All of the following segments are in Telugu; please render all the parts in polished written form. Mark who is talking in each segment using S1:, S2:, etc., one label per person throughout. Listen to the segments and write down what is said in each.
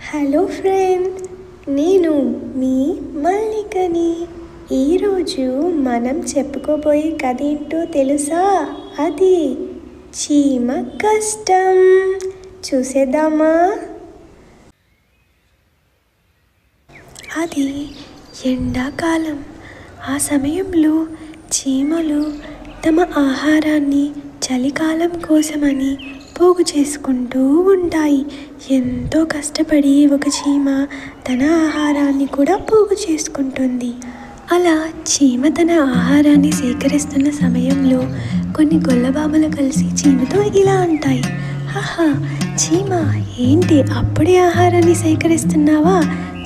S1: హలో ఫ్రెండ్, నేను మీ మల్లికని. ఈరోజు మనం చెప్పుకోబోయే కథ ఏంటో తెలుసా? అది చీమ కష్టం. చూసేద్దామా? అది ఎండాకాలం. ఆ సమయంలో చీమలు తమ ఆహారాన్ని చలికాలం కోసమని పోగు చేసుకుంటూ ఉంటాయి. ఎంతో కష్టపడి ఒక చీమ తన ఆహారాన్ని కూడా పోగు చేసుకుంటుంది. అలా చీమ తన ఆహారాన్ని సేకరిస్తున్న సమయంలో కొన్ని గొల్లభామలు కలిసి చీమతో ఇలా అంటాయి, ఆహా చీమ, ఏంటి అప్పుడే ఆహారాన్ని సేకరిస్తున్నావా?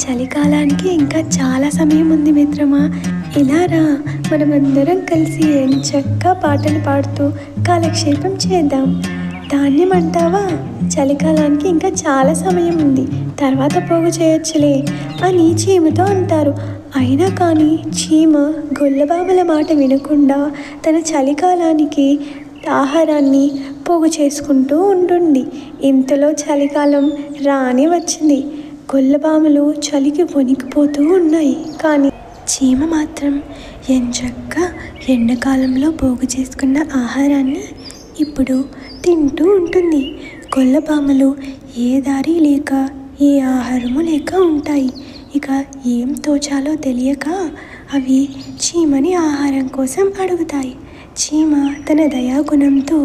S1: చలికాలానికి ఇంకా చాలా సమయం ఉంది మిత్రమా. ఇలా రా, మనమందరం కలిసి ఎంచక్కా పాటలు పాడుతూ కాలక్షేపం చేద్దాం. ధాన్యం అంటావా? చలికాలానికి ఇంకా చాలా సమయం ఉంది, తర్వాత పోగు చేయొచ్చులే అని చీమతో అంటారు. అయినా కానీ చీమ గొల్లభామల మాట వినకుండా తన చలికాలానికి ఆహారాన్ని పోగు చేసుకుంటూ ఉంటుంది. ఇంతలో చలికాలం రానే వచ్చింది. గొల్లభామలు చలికి వణికిపోతూ ఉన్నాయి. కానీ చీమ మాత్రం ఎంచక్కా ఎండాకాలంలో పోగు చేసుకున్న ఆహారాన్ని ఇప్పుడు తింటూ ఉంటుంది. గొల్లభామలు ఏ దారి లేక ఏ ఆహారము లేక ఉంటాయి. ఇక ఏం తోచాలో తెలియక అవి చీమని ఆహారం కోసం అడుగుతాయి. చీమ తన దయాగుణంతో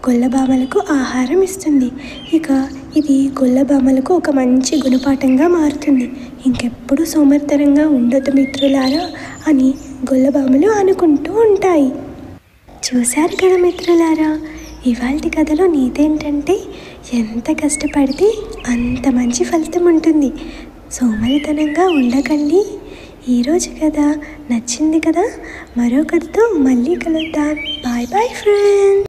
S1: గొల్లభామలకు ఆహారం ఇస్తుంది. ఇక ఇది గొల్లభామలకు ఒక మంచి గుణపాఠంగా మారుతుంది. ఇంకెప్పుడు సోమరితనంగా ఉండొద్దు మిత్రులారా అని గొల్లభామలు అనుకుంటూ ఉంటాయి. చూశారు కదా మిత్రులారా, ఇవాల్టి కథలో నీతి ఏంటంటే ఎంత కష్టపడితే అంత మంచి ఫలితం ఉంటుంది. సోమరితనంగా ఉండకండి. ఈరోజు కథ నచ్చింది కదా? మరో కథతో మళ్ళీ కలుద్దాం. Bye bye friends.